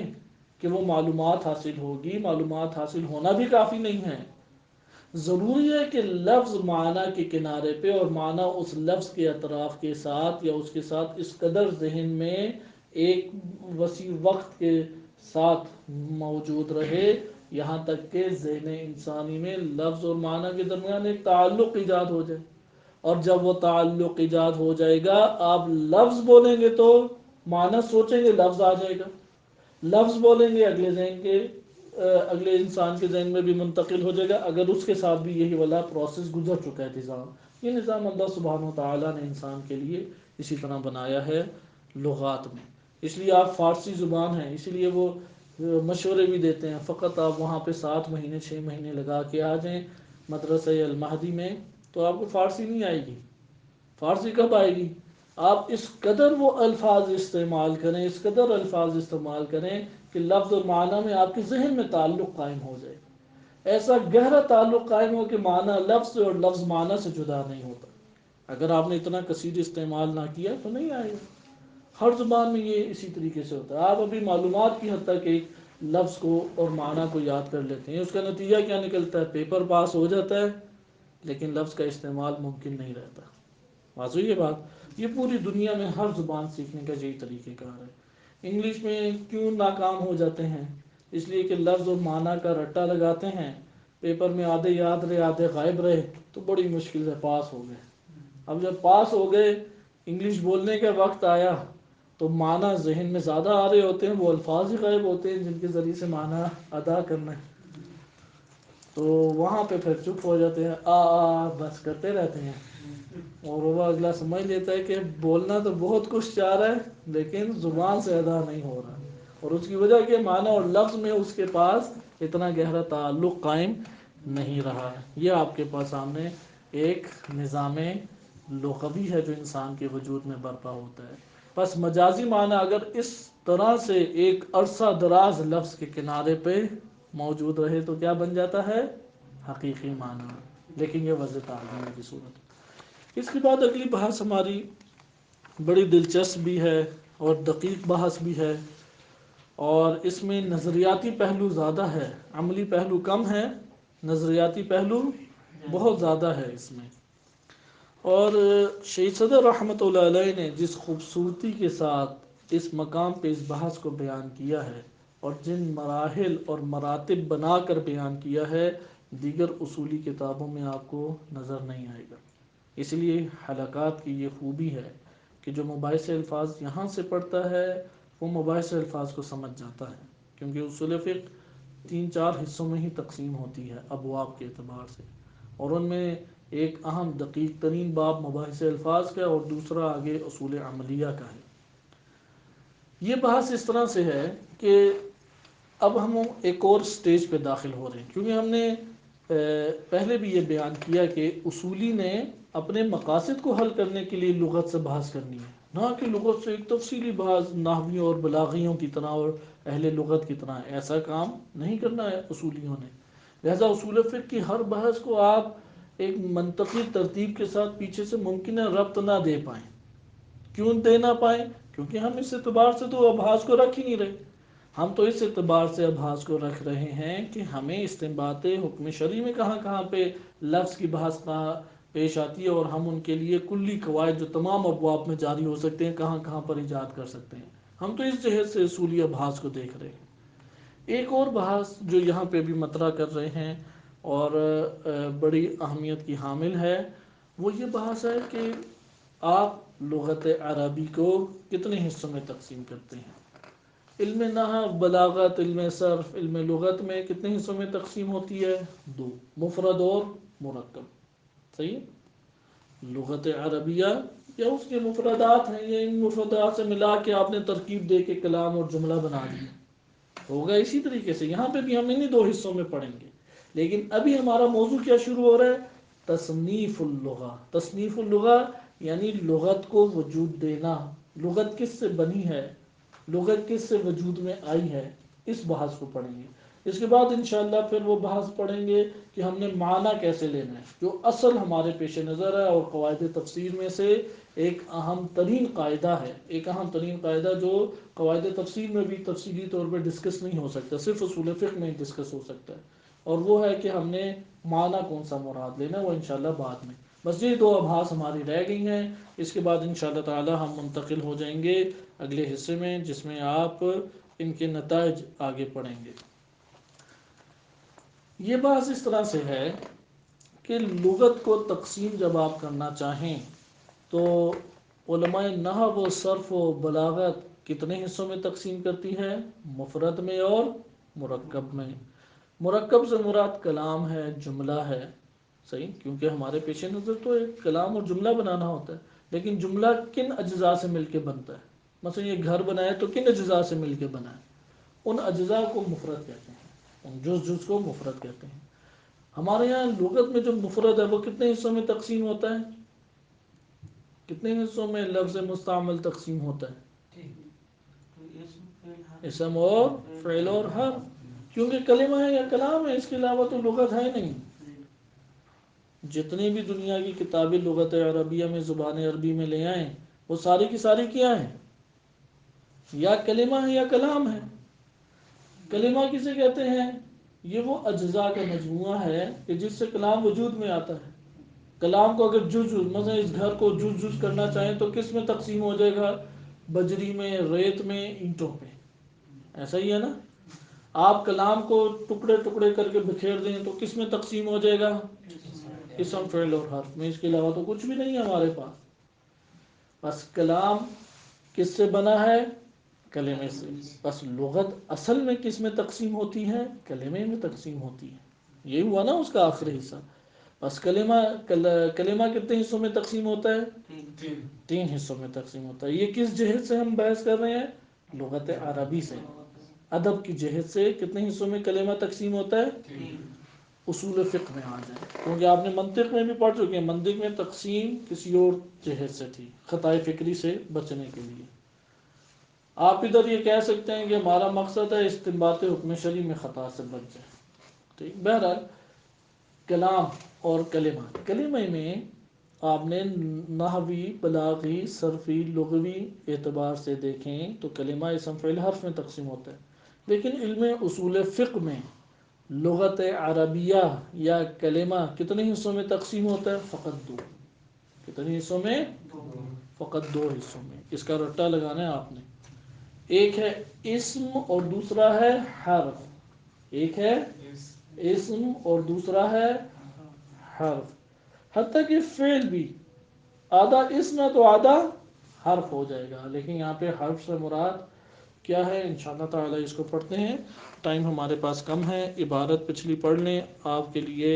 کہ وہ معلومات حاصل ہوگی. معلومات حاصل ہونا بھی کافی نہیں ہے. ضروری ہے کہ لفظ معنی کے کنارے پہ اور معنی اس لفظ کے اطراف کے ساتھ یا اس کے ساتھ اس قدر ذہن میں ایک وسیع وقت کے ساتھ موجود رہے یہاں تک کہ ذہن انسانی میں لفظ اور معنی کے درمیان ایک تعلق ایجاد ہو جائے. اور جب وہ تعلق ایجاد ہو جائے گا، آپ لفظ بولیں گے تو معنی سوچیں گے، لفظ آ جائے گا. لفظ بولیں گے اگلے انسان کے ذہن میں بھی منتقل ہو جائے گا، اگر اس کے ساتھ بھی یہی والا پروسیس گزر چکا ہے. نظام، یہ نظام اللہ سبحانہ وتعالیٰ نے انسان کے لیے اسی طرح بنایا ہے لغات میں. اس لیے آپ فارسی زبان ہیں، اسی لیے وہ مشورے بھی دیتے ہیں فقط آپ وہاں پہ 7 مہینے 6 مہینے لگا کے آ جائیں مدرسہ المہدی میں تو آپ کو فارسی نہیں آئے گی. فارسی کب آئے گی؟ آپ اس قدر وہ الفاظ استعمال کریں، اس قدر الفاظ استعمال کریں کہ لفظ اور معنی میں آپ کے ذہن میں تعلق قائم ہو جائے. ایسا گہرا تعلق قائم ہو کہ معنی لفظ سے اور لفظ معنی سے جدا نہیں ہوتا. اگر آپ نے اتنا کثیر استعمال نہ کیا تو نہیں آئے گا. ہر زبان میں یہ اسی طریقے سے ہوتا ہے. آپ ابھی معلومات کی حد تک ایک لفظ کو اور معنی کو یاد کر لیتے ہیں، اس کا نتیجہ کیا نکلتا ہے؟ پیپر پاس ہو جاتا ہے لیکن لفظ کا استعمال ممکن نہیں رہتا. واضح یہ بات. یہ پوری دنیا میں ہر زبان سیکھنے کا یہی طریقہ کار ہے. انگلش میں کیوں ناکام ہو جاتے ہیں؟ اس لیے کہ لفظ اور معنی کا رٹا لگاتے ہیں، پیپر میں آدھے یاد رہے آدھے غائب رہے تو بڑی مشکل سے پاس ہو گئے. اب جب پاس ہو گئے، انگلش بولنے کا وقت آیا تو معنی ذہن میں زیادہ آ رہے ہوتے ہیں، وہ الفاظ ہی غائب ہوتے ہیں جن کے ذریعے سے معنی ادا کرنا ہے. تو وہاں پہ پھر چپ ہو جاتے ہیں، بس کرتے رہتے ہیں، اور وہ اگلا سمجھ لیتا ہے کہ بولنا تو بہت کچھ چاہ رہا ہے لیکن زبان سے ادا نہیں ہو رہا. اور اس کی وجہ کہ معنی اور لفظ میں اس کے پاس اتنا گہرا تعلق قائم نہیں رہا. یہ آپ کے پاس سامنے ایک نظام لغوی ہے جو انسان کے وجود میں برپا ہوتا ہے. بس مجازی معنی اگر اس طرح سے ایک عرصہ دراز لفظ کے کنارے پہ موجود رہے تو کیا بن جاتا ہے؟ حقیقی معنی. لیکن یہ وضع تعلیم کی صورت. اس کے بعد اگلی بحث ہماری بڑی دلچسپ بھی ہے اور دقیق بحث بھی ہے، اور اس میں نظریاتی پہلو زیادہ ہے، عملی پہلو کم ہے. نظریاتی پہلو بہت زیادہ ہے اس میں. اور شہید صدر رحمۃ اللہ علیہ نے جس خوبصورتی کے ساتھ اس مقام پہ اس بحث کو بیان کیا ہے اور جن مراحل اور مراتب بنا کر بیان کیا ہے، دیگر اصولی کتابوں میں آپ کو نظر نہیں آئے گا. اس لیے حلقات کی یہ خوبی ہے کہ جو مباحث الفاظ یہاں سے پڑھتا ہے وہ مباحث الفاظ کو سمجھ جاتا ہے، کیونکہ اصول فقہ 3-4 حصوں میں ہی تقسیم ہوتی ہے ابواب کے اعتبار سے، اور ان میں ایک اہم دقیق ترین باب مباحث الفاظ کا اور دوسرا آگے اصول عملیہ کا ہے. یہ بحث اس طرح سے ہے کہ اب ہم ایک اور سٹیج پہ داخل ہو رہے ہیں، کیونکہ ہم نے پہلے بھی یہ بیان کیا کہ اصولی نے اپنے مقاصد کو حل کرنے کے لیے لغت سے بحث کرنی ہے، نہ کہ لغت سے ایک تفصیلی بحث نحویوں اور بلاغیوں کی طرح اور اہل لغت کی طرح. ایسا کام نہیں کرنا ہے اصولیوں نے. لہذا اصول فقہ کی ہر بحث کو آپ ایک منطقی ترتیب کے ساتھ پیچھے سے ممکن ہے ربط نہ دے پائیں. کیوں دے نہ پائیں؟ کیونکہ ہم اس اعتبار سے تو ابحاث کو رکھ ہی نہیں رہے. ہم تو اس اعتبار سے ابحاث کو رکھ رہے ہیں کہ ہمیں استنباط حکم شرعی میں کہاں کہاں پہ لفظ کی بحث پیش آتی ہے، اور ہم ان کے لیے کلی قواعد جو تمام ابواب میں جاری ہو سکتے ہیں کہاں کہاں پر ایجاد کر سکتے ہیں. ہم تو اس جہت سے اصولی ابحاث کو دیکھ رہے ہیں. ایک اور بحث جو یہاں پہ بھی مطرح کر رہے ہیں اور بڑی اہمیت کی حامل ہے، وہ یہ بحث ہے کہ آپ لغت عربی کو کتنے حصوں میں تقسیم کرتے ہیں. علم نحو، بلاغت، علم صرف، علم لغت میں کتنے حصوں میں تقسیم ہوتی ہے؟ 2، مفرد اور مرکب. صحیح. لغت عربیہ یا اس کے مفردات ہیں، یا ان مفردات سے ملا کے آپ نے ترکیب دے کے کلام اور جملہ بنا دیا ہوگا. اسی طریقے سے یہاں پہ بھی ہم انہیں 2 حصوں میں پڑھیں گے. لیکن ابھی ہمارا موضوع کیا شروع ہو رہا ہے؟ تصنیف اللغہ. تصنیف اللغہ یعنی لغت کو وجود دینا. لغت کس سے بنی ہے، لغت کس سے وجود میں آئی ہے، اس بحث کو پڑھیں گے. اس کے بعد انشاءاللہ پھر وہ بحث پڑھیں گے کہ ہم نے معنی کیسے لینا ہے، جو اصل ہمارے پیش نظر ہے اور قواعد تفسیر میں سے ایک اہم ترین قاعدہ ہے. ایک اہم ترین قاعدہ جو قواعد تفسیر میں بھی تفصیلی طور پہ ڈسکس نہیں ہو سکتا، صرف اصول فقہ میں ڈسکس ہو سکتا ہے، اور وہ ہے کہ ہم نے معنی کون سا مراد لینا ہے. وہ انشاءاللہ بعد میں. بس یہ 2 ابحاث ہماری رہ گئی ہیں. اس کے بعد انشاءاللہ تعالی ہم منتقل ہو جائیں گے اگلے حصے میں، جس میں آپ ان کے نتائج آگے پڑھیں گے. یہ بحث اس طرح سے ہے کہ لغت کو تقسیم جب آپ کرنا چاہیں تو علماء نحو و صرف و بلاغت کتنے حصوں میں تقسیم کرتی ہے؟ مفرد میں اور مرکب میں. مرکب سے مراد کلام ہے، جملہ ہے. صحیح. کیونکہ ہمارے پیش نظر تو ایک کلام اور جملہ بنانا ہوتا ہے، لیکن جملہ کن اجزاء سے مل کے بنتا ہے؟ مثلا یہ گھر بنایا تو کن اجزاء سے مل کے بنا ہے؟ ان اجزاء کو مفرد کہتے ہیں، ان جز کو مفرد کہتے ہیں. ہمارے یہاں لغت میں جو مفرد ہے وہ کتنے حصوں میں تقسیم ہوتا ہے؟ کتنے حصوں میں لفظ مستعمل تقسیم ہوتا ہے؟ اسم اور فعل اور حرف. کیونکہ کلمہ ہے یا کلام ہے، اس کے علاوہ تو لغت ہے نہیں. جتنی بھی دنیا کی کتابیں لغت عربیہ میں زبان عربی میں لے آئیں وہ ساری کی ساری کیا ہیں؟ یا کلمہ ہے یا کلام ہے. کلمہ کسے کہتے ہیں؟ یہ وہ اجزاء کا مجموعہ ہے کہ جس سے کلام وجود میں آتا ہے. کلام کو اگر جز مثلا اس گھر کو جز کرنا چاہیں تو کس میں تقسیم ہو جائے گا؟ بجری میں، ریت میں، اینٹوں پہ. ایسا ہی ہے نا. آپ کلام کو ٹکڑے ٹکڑے کر کے بکھیر دیں تو کس میں تقسیم ہو جائے گا؟ اسم، فعل اور حرف میں. اس کے علاوہ تو کچھ بھی نہیں ہے ہمارے پاس. بس کلام کس سے بنا ہے؟ کلمے سے. بس لغت اصل میں کس میں تقسیم ہوتی ہے؟ کلمے میں تقسیم ہوتی ہے. یہ ہوا نا اس کا آخری حصہ. بس کلمہ کتنے حصوں میں تقسیم ہوتا ہے؟ 3 حصوں میں تقسیم ہوتا ہے. یہ کس جہت سے ہم بحث کر رہے ہیں؟ لغت عربی سے. ادب کی جہت سے کتنے حصوں میں کلمہ تقسیم ہوتا ہے؟ اصول فقہ میں آ جائیں، کیونکہ آپ نے منطق میں بھی پڑھ چکے ہیں. منطق میں تقسیم کسی اور جہت سے تھی، خطائے فکری سے بچنے کے لیے. آپ ادھر یہ کہہ سکتے ہیں کہ ہمارا مقصد ہے استنباط حکم شرعی میں خطا سے بچ جائے. ٹھیک. بہرحال کلام اور کلمہ. کلمہ میں آپ نے نحوی، بلاغی، صرفی، لغوی اعتبار سے دیکھیں تو کلمہ اسم، فعل، حرف میں تقسیم ہوتا ہے. لیکن علم اصول فقہ میں لغت عربیہ یا کلمہ کتنے حصوں میں تقسیم ہوتا ہے؟ فقط دو. کتنے حصوں میں؟ فقط دو حصوں میں. اس کا رٹا لگانا ہے آپ نے. ایک ہے اسم اور دوسرا ہے حرف. ایک ہے اسم اور دوسرا ہے حرف. حتیٰ کہ فعل بھی آدھا اسم ہے تو آدھا حرف ہو جائے گا، لیکن یہاں پہ حرف سے مراد کیا ہے انشاءاللہ تعالی اس کو پڑھتے ہیں. ٹائم ہمارے پاس کم ہے. عبارت پچھلی پڑھ لیں. آپ کے لیے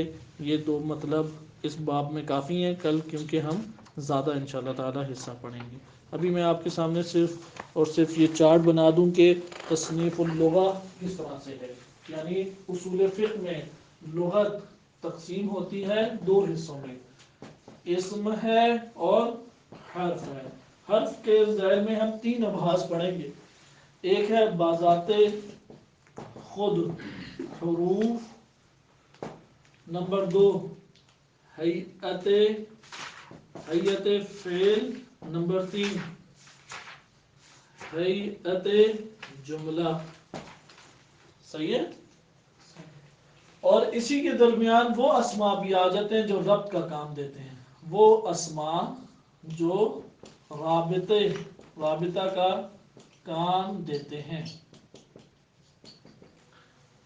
یہ دو مطلب اس باب میں کافی ہیں کل، کیونکہ ہم زیادہ انشاءاللہ تعالی حصہ پڑھیں گے. ابھی میں آپ کے سامنے صرف اور صرف یہ چارٹ بنا دوں کہ تصنیف اللغہ کس طرح سے ہے. یعنی اصول فقہ میں لغت تقسیم ہوتی ہے دو حصوں میں، اسم ہے اور حرف ہے. حرف کے ذیل میں ہم تین ابحاث پڑھیں گے. ایک ہے بذات خود حروف، نمبر دو ہیئت فعل، نمبر تین ہیئت جملہ. صحیح ہے؟ اور اسی کے درمیان وہ اسماء بھی آ جاتے ہیں جو ربط کا کام دیتے ہیں. وہ اسماء جو رابطہ کا کام دیتے ہیں.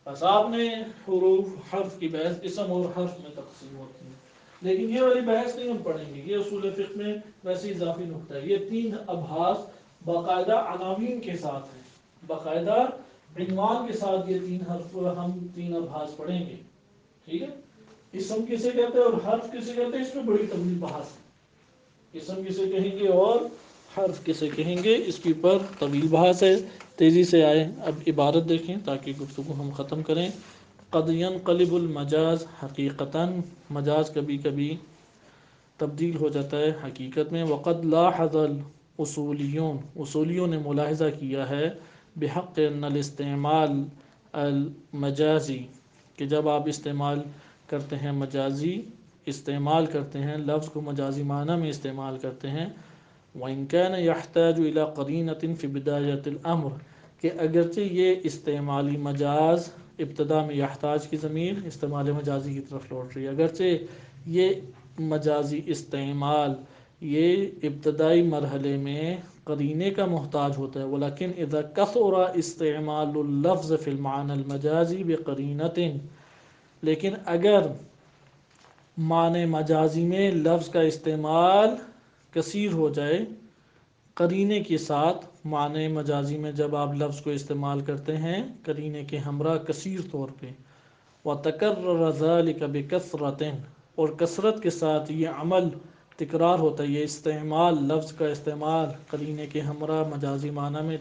بس آپ نے حروف حرف کی بحث اسم اور حرف میں تقسیم ہوتی ہے، لیکن یہ والی بحث نہیں ہم پڑھیں گے. یہ اصول فقہ میں ویسے اضافی نکتہ ہے. یہ تین ابحاث باقاعدہ عناوین کے ساتھ ہیں، باقاعدہ عنوان کے ساتھ. یہ تین حرف ہم تین ابحاث پڑھیں گے. ٹھیک ہے؟ اسم کسے کہتے ہیں اور حرف کسے کہتے ہیں، اس میں بڑی طویل بحث ہے. اسم کسے کہیں گے اور حرف کسے کہیں گے، اس کے اوپر طویل بحث ہے. تیزی سے آئے اب عبارت دیکھیں تاکہ گفتگو ہم ختم کریں. قد ينقلب المجاز حقیقتاً، مجاز کبھی کبھی تبدیل ہو جاتا ہے حقیقت میں. وقد لاحظ الاصولیون، اصولیوں نے ملاحظہ کیا ہے بحق ان الاستعمال المجازی، کہ جب آپ استعمال کرتے ہیں مجازی، استعمال کرتے ہیں لفظ کو مجازی معنی میں استعمال کرتے ہیں. وَإِن كَانَ يَحْتَاجُ إِلَى قَرِينَةٍ فِي بِدَايَةِ الْأَمْرِ، کہ اگرچہ یہ استعمالی مجاز ابتدا میں یحتاج کی ضمیر استعمال مجازی کی طرف لوٹ رہی ہے، اگرچہ یہ مجازی استعمال یہ ابتدائی مرحلے میں قرینے کا محتاج ہوتا ہے. ولیکن اذا کثر استعمال اللفظ فی المعنى المجازی بقرینۃ، لیکن اگر معنی مجازی میں لفظ کا استعمال کثیر ہو جائے قرینے کے ساتھ، معنی مجازی میں جب آپ لفظ کو استعمال کرتے ہیں قرینے کے ہمراہ کثیر طور پہ، وَتَكَرَّرَ ذَلِكَ بِكَثْرَةٍ، اور کثرت کے ساتھ یہ عمل تکرار ہوتا ہے، یہ استعمال لفظ کا استعمال قرینے کے ہمراہ مجازی معنی میں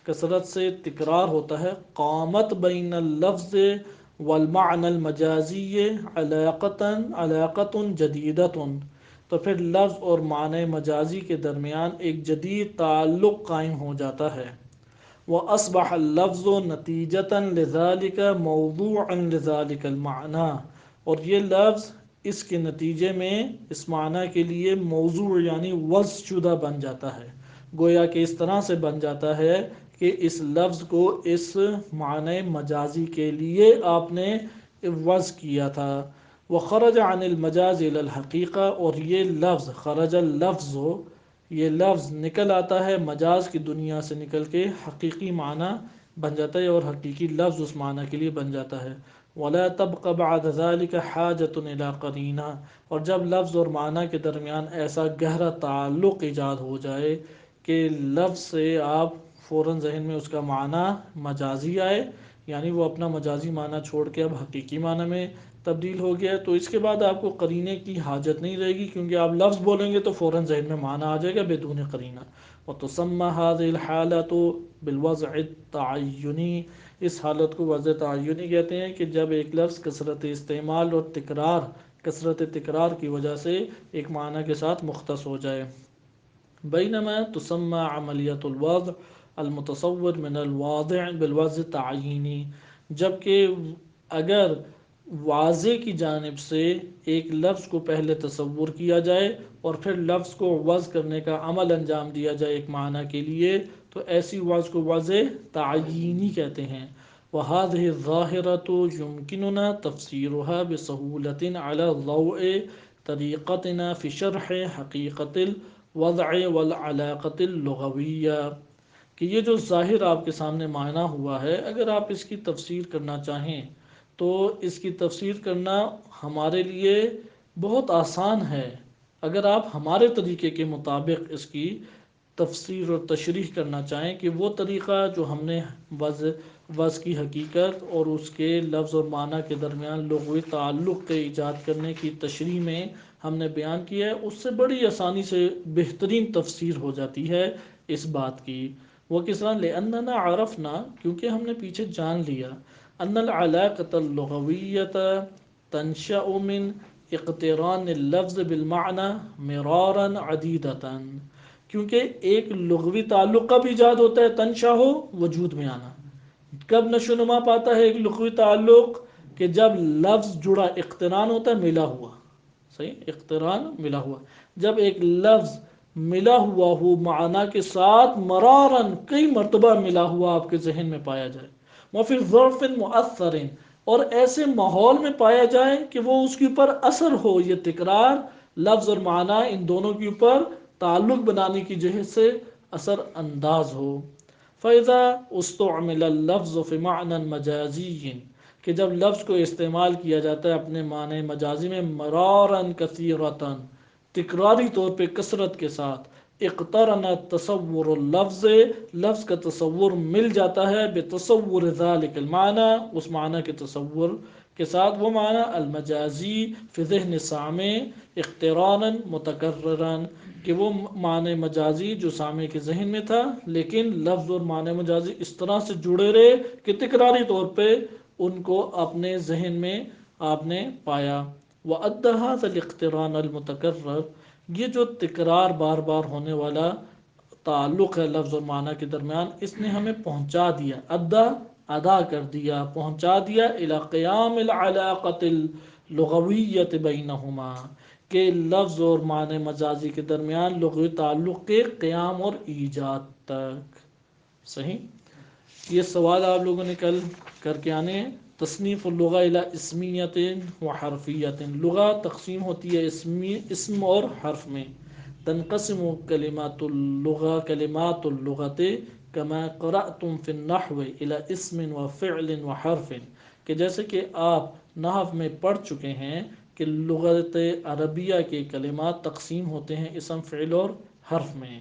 کثرت سے تکرار ہوتا ہے. قامت بین اللفظ والمعنى المجازی علاقۃ جدیدۃ، تو پھر لفظ اور معنی مجازی کے درمیان ایک جدید تعلق قائم ہو جاتا ہے. وَأَصْبَحَ اللَّفْظُ نَتِيجَةً لِذَلِكَ مَوْضُوعًا لِذَلِكَ الْمَعْنَى، اور یہ لفظ اس کے نتیجے میں اس معنی کے لیے موضوع یعنی وضع شدہ بن جاتا ہے. گویا کہ اس طرح سے بن جاتا ہے کہ اس لفظ کو اس معنی مجازی کے لیے آپ نے وضع کیا تھا. وخرج عن المجاز الى الحقیقہ، اور یہ لفظ خرج اللفظ، یہ لفظ نکل آتا ہے مجاز کی دنیا سے نکل کے حقیقی معنی بن جاتا ہے، اور حقیقی لفظ اس معنی کے لیے بن جاتا ہے. ولا تبقى بعد ذلك حاجة الى قرینہ، اور جب لفظ اور معنی کے درمیان ایسا گہرا تعلق ایجاد ہو جائے کہ لفظ سے آپ فوراً ذہن میں اس کا معنی مجازی آئے، یعنی وہ اپنا مجازی معنی چھوڑ کے اب حقیقی معنی میں تبدیل ہو گیا، تو اس کے بعد آپ کو قرینے کی حاجت نہیں رہے گی، کیونکہ آپ لفظ بولیں گے تو فوراً ذہن میں معنی آ جائے گا بدون قرینہ. وتسمى هذه الحالة بالوضع التعینی، اس حالت کو وضع تعینی کہتے ہیں کہ جب ایک لفظ کثرت استعمال اور کثرت تکرار کی وجہ سے ایک معنی کے ساتھ مختص ہو جائے. بینما تسمى عملیت الوضع المتصور من الواضع بالوضع تعینی، جبکہ اگر واضح کی جانب سے ایک لفظ کو پہلے تصور کیا جائے اور پھر لفظ کو وضع کرنے کا عمل انجام دیا جائے ایک معنی کے لیے، تو ایسی وضع کو وضع تعینی کہتے ہیں. وهذه الظاهرة يمكننا تفسيرها بسهولة على ضوء طريقتنا في شرح حقيقة الوضع والعلاقة اللغوية، کہ یہ جو ظاہر آپ کے سامنے معنی ہوا ہے، اگر آپ اس کی تفسیر کرنا چاہیں تو اس کی تفسیر کرنا ہمارے لیے بہت آسان ہے، اگر آپ ہمارے طریقے کے مطابق اس کی تفسیر اور تشریح کرنا چاہیں کہ وہ طریقہ جو ہم نے وضع کی حقیقت اور اس کے لفظ اور معنی کے درمیان لغوی تعلق کے ایجاد کرنے کی تشریح میں ہم نے بیان کیا ہے، اس سے بڑی آسانی سے بہترین تفسیر ہو جاتی ہے اس بات کی۔ وہ کس طرح؟ لأننا عرفنا، کیونکہ ہم نے پیچھے جان لیا، ان العلاقة اللغوية تنشأ من اقتران اللفظ بالمعنى مرارا عديدة، کیونکہ ایک لغوی تعلق کب ایجاد ہوتا ہے؟ تنشا ہو، وجود میں آنا۔ کب نشو نما پاتا ہے ایک لغوی تعلق؟ کہ جب لفظ جڑا، اقتران ہوتا ہے ملا ہوا، صحیح، اقتران ملا ہوا، جب ایک لفظ ملا ہوا ہو معنی کے ساتھ، مرارن کئی مرتبہ ملا ہوا آپ کے ذہن میں پایا جائے، وفی ظرف مؤثر، اور ایسے ماحول میں پایا جائے کہ وہ اس کے اوپر اثر ہو، یہ تکرار لفظ اور معنی ان دونوں کے اوپر تعلق بنانے کی جہت سے اثر انداز ہو۔ فَإِذَا اُسْتُعْمِلَ اللَّفْظُ فِي مَعْنًى مَجَازِيٍّ، کہ جب لفظ کو استعمال کیا جاتا ہے اپنے معنی مجازی میں، مراراً کثیرتاً، تکراری طور پہ کثرت کے ساتھ، اقترن تصور اللفظ، لفظ کا تصور مل جاتا ہے بتصور ذلك المعنى، اس معنی کے تصور کے ساتھ، وہ معنی المجازی فی ذہن سامع اقترانا متکررا، کہ وہ معنی مجازی جو سامع کے ذہن میں تھا لیکن لفظ اور معنی مجازی اس طرح سے جڑے رہے کہ تکراری طور پہ ان کو اپنے ذہن میں آپ نے پایا۔ وَأَدَّ هَذَا الْاقْتِرَانَ الْمُتَكَرَّرَ، یہ جو تکرار بار بار ہونے والا تعلق ہے لفظ اور معنی کے درمیان، اس نے ہمیں پہنچا دیا، ادا کر دیا، پہنچا دیا الی قیام العلاقۃ اللغویۃ بینہما، کہ لفظ اور معنی مجازی کے درمیان لغوی تعلق کے قیام اور ایجاد تک۔ صحیح، یہ سوال آپ لوگوں نے کل کر کے آنے ہیں۔ تصنیف اللغہ الی اسمیت و حرفیت، لغہ تقسیم ہوتی ہے اسم اور حرف میں۔ تنقسم کلمات اللغہ، کلمات اللغت کما قرأتم فی النحو الی اسم و فعل و حرف، کہ جیسے کہ آپ نحو میں پڑھ چکے ہیں کہ لغت عربیہ کے کلمات تقسیم ہوتے ہیں اسم، فعل اور حرف میں۔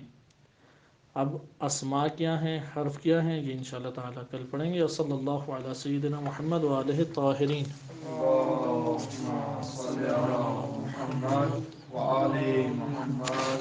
اب اسماء کیا ہیں، حرف کیا ہیں، یہ انشاءاللہ تعالیٰ کل پڑھیں گے۔ صلی اللہ علی سیدنا محمد وآلہ الطاہرین۔ اللهم صل على محمد وآل محمد